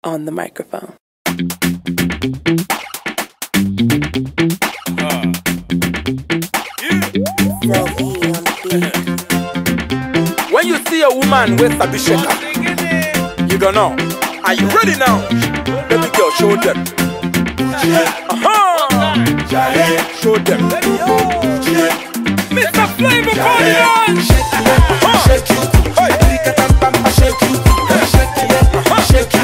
on the microphone. When you see a woman with a bishop, you don't know. Are you ready now? Baby girl, show them. Show them. Mr. Flavor, party on! Shake it, shake it, shake it, shake it, shake it,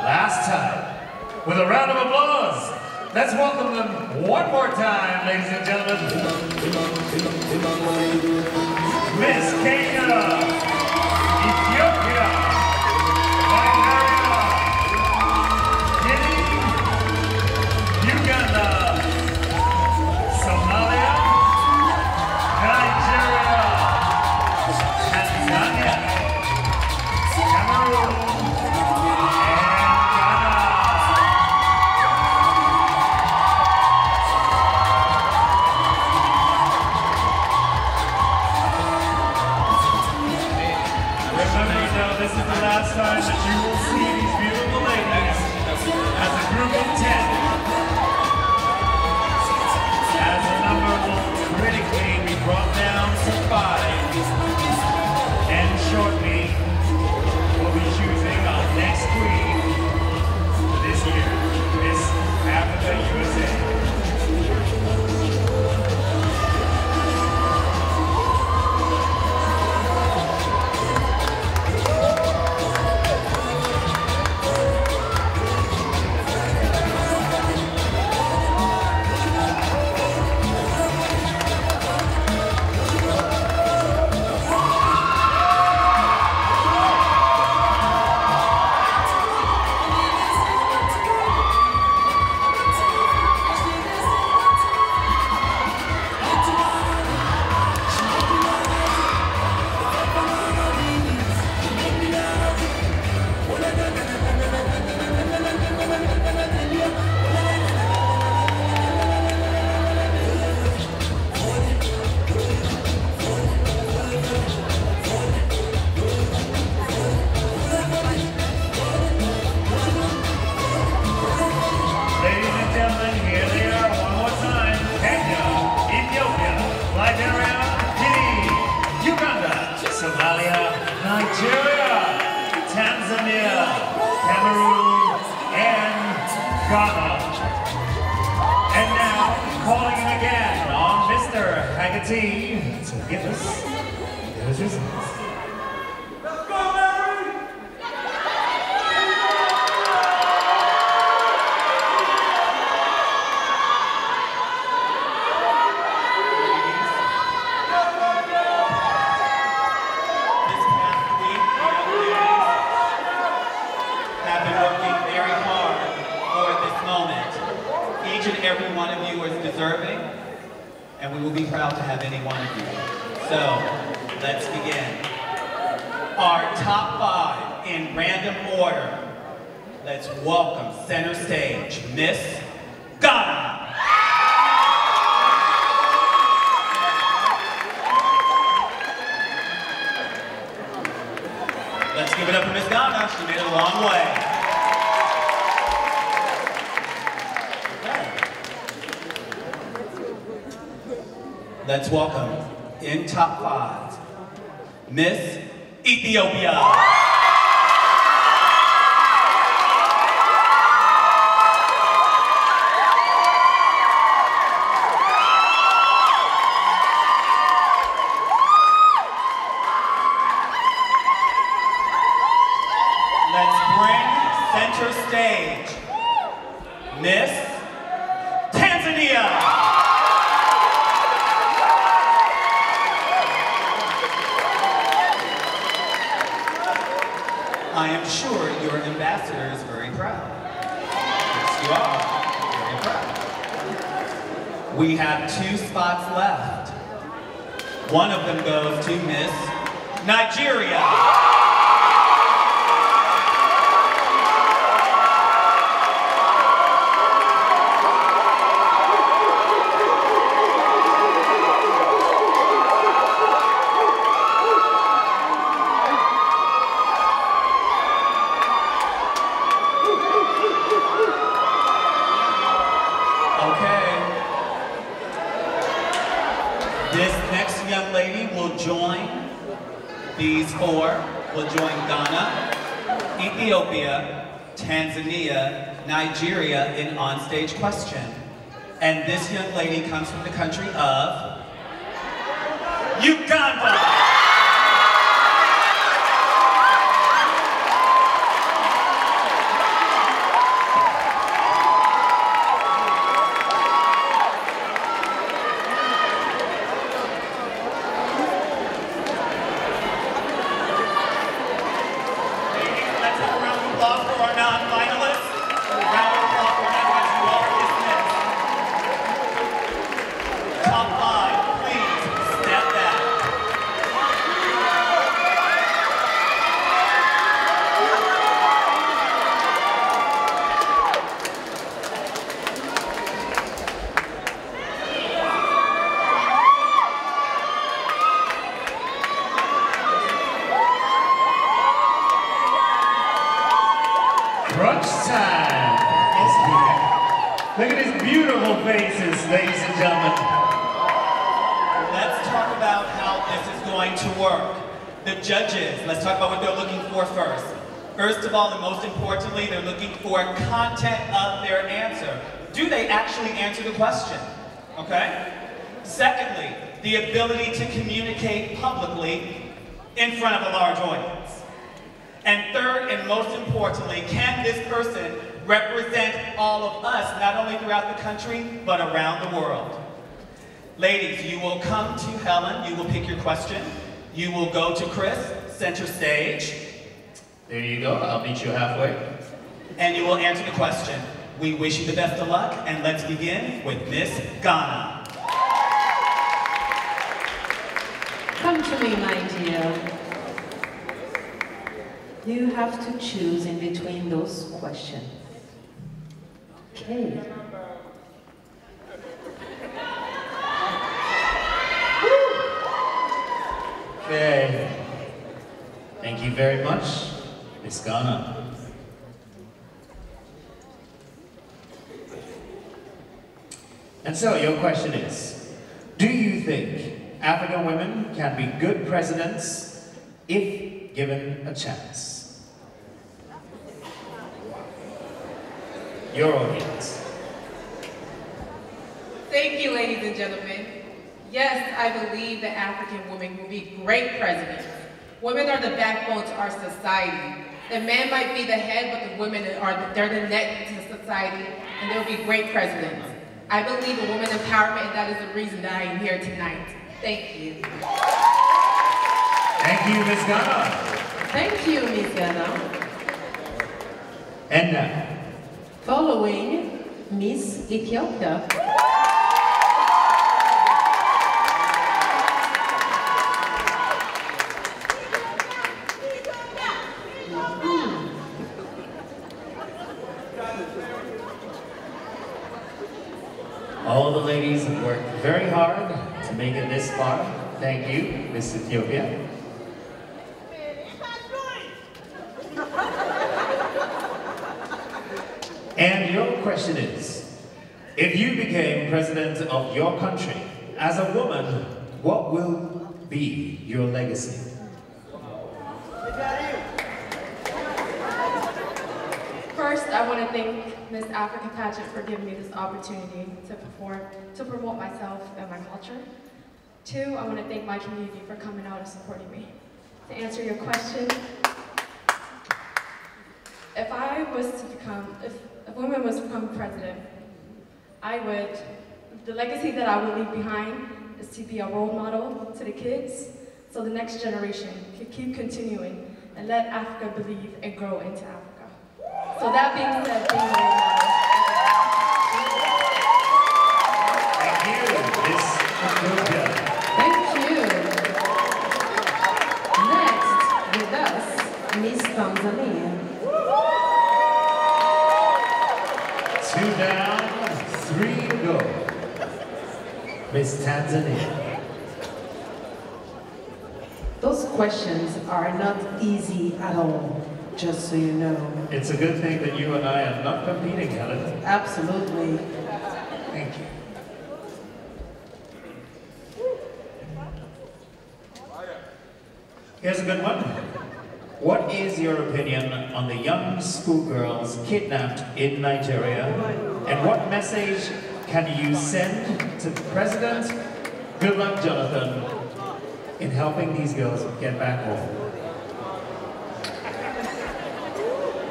last time. With a round of applause, let's welcome them one more time, ladies and gentlemen. Miss Kenya, Ethiopia, Nigeria, Guinea, Uganda, Somalia, Nigeria, Tanzania, Cameroon, this is the last time that you will see these beautiful ladies as a group of 10. As the number will critically be brought down to 5. And shortly, we'll be choosing our next queen for this year, Miss Africa USA. Somalia, Nigeria, Tanzania, Cameroon, and Ghana. And now, calling in again on Mr. Haggerty to give us his results. Let's go, Mary! Each and every one of you is deserving, and we will be proud to have any one of you. So, let's begin. Our top 5 in random order. Let's welcome center stage, Miss Ghana. Let's give it up for Miss Ghana. She made it a long way. Let's welcome, in top 5, Miss Ethiopia. Let's bring center stage, Miss Tanzania. I am sure your ambassador is very proud. Yes, you are. Very proud. We have 2 spots left. One of them goes to Miss Nigeria. This next young lady will join, these four will join Ghana, Ethiopia, Tanzania, Nigeria in onstage question. And this young lady comes from the country of Uganda. Crunch time is here. Look at these beautiful faces, ladies and gentlemen. Let's talk about how this is going to work. The judges, let's talk about what they're looking for first. First of all, and most importantly, they're looking for content of their answer. Do they actually answer the question? Okay? Secondly, the ability to communicate publicly in front of a large audience. And third, and most importantly, can this person represent all of us, not only throughout the country, but around the world? Ladies, you will come to Helen, you will pick your question. You will go to Chris, center stage. There you go, I'll meet you halfway. And you will answer the question. We wish you the best of luck, and let's begin with Miss Ghana. Come to me, my dear. You have to choose in between those questions. Okay. Okay. Thank you very much, Miss Ghana. And so your question is, do you think African women can be good presidents if given a chance? Your audience. Thank you, ladies and gentlemen. Yes, I believe that African women will be great presidents. Women are the backbone to our society. The men might be the head, but the women they're the neck to society, and they'll be great presidents. I believe in women empowerment, and that is the reason that I am here tonight. Thank you. Thank you, Miss Ghana. Thank you, Miss Ghana. And now, Following Miss Ethiopia. all the ladies have worked very hard to make it this far. Thank you, Miss Ethiopia. And your question is, if you became president of your country, as a woman, what will be your legacy? First, I want to thank Miss Africa Pageant for giving me this opportunity to perform, to promote myself and my culture. Two, I want to thank my community for coming out and supporting me. To answer your question, if a woman was to become president, the legacy that I would leave behind is to be a role model to the kids, so the next generation can keep continuing and let Africa believe and grow into Africa. So that being said, being a role model. Thank you, Miss Ethiopia. Thank you. with us, Miss Tanzania. 2 down, 3 to go. Miss Tanzania. Those questions are not easy at all, just so you know. It's a good thing that you and I are not competing, Helen. Absolutely. Thank you. Here's a good one. What is your opinion on the young schoolgirls kidnapped in Nigeria? And what message can you send to President Goodluck Jonathan in helping these girls get back home?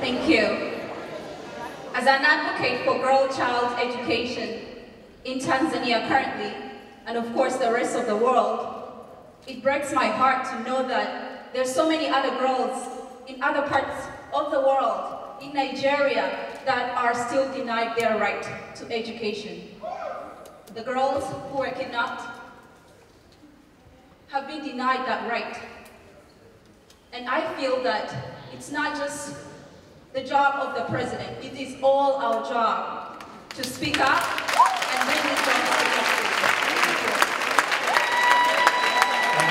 Thank you. As an advocate for girl-child education in Tanzania currently, and of course the rest of the world, it breaks my heart to know that there's so many other girls in other parts of the world, in Nigeria, that are still denied their right to education. The girls who were kidnapped have been denied that right. And I feel that it's not just the job of the president, it is all our job to speak up and bring this justice to justice.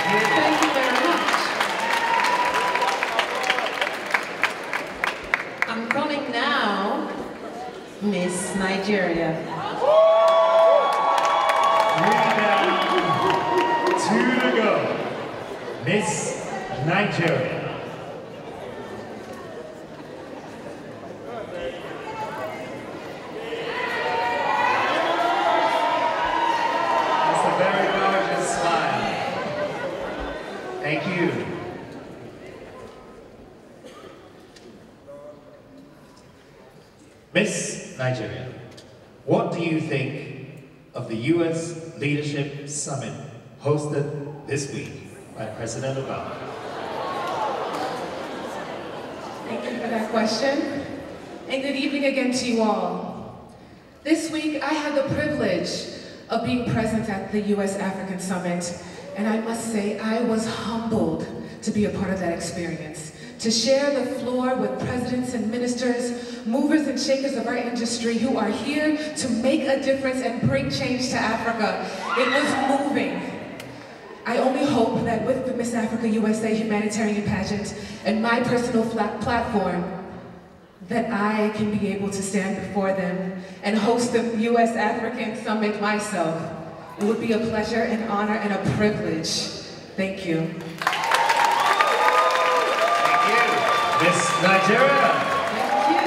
Thank you very much. I'm calling now Miss Nigeria. 3 down, 2 to go. Miss Nigeria. That's a very gorgeous smile. Thank you. Miss Nigeria, what do you think of the U.S. Leadership Summit hosted this week by President Obama? Thank you for that question. And good evening again to you all. This week, I had the privilege of being present at the U.S. African Summit, and I must say, I was humbled to be a part of that experience, to share the floor with presidents and ministers, movers and shakers of our industry who are here to make a difference and bring change to Africa. It was moving. I only hope that with the Miss Africa USA humanitarian pageant and my personal platform, that I can be able to stand before them and host the U.S. African Summit myself. It would be a pleasure, an honor, and a privilege. Thank you. Thank you, Miss Nigeria. Thank you.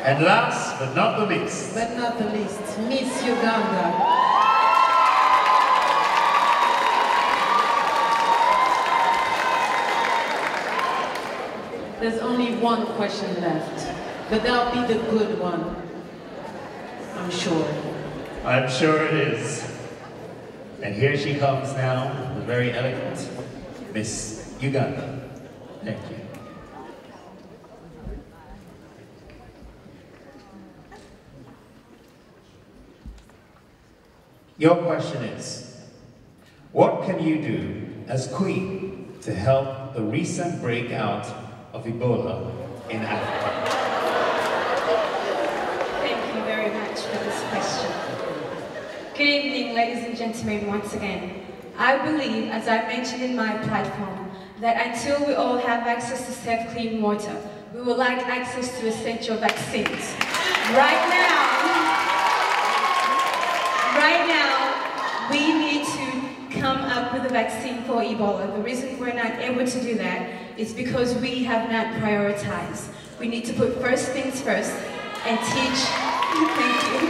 And last but not the least. But not the least, Miss Uganda. There's only one question left, but that'll be the good one, I'm sure. I'm sure it is. And here she comes now, the very elegant Miss Uganda. Thank you. Your question is, what can you do as Queen to help the recent breakout of Ebola in Africa? Thank you very much for this question. Good evening, ladies and gentlemen, once again. I believe, as I mentioned in my platform, that until we all have access to safe, clean water, we will lack access to essential vaccines. Right now, we need to come up with a vaccine for Ebola. The reason we're not able to do that is because we have not prioritized. We need to put first things first and teach, thank you.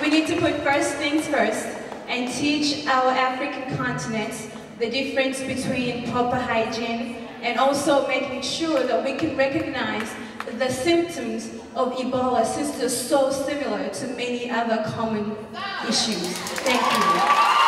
We need to put first things first and teach our African continent the difference between proper hygiene and also making sure that we can recognize the symptoms of Ebola, since they're so similar to many other common issues. Thank you.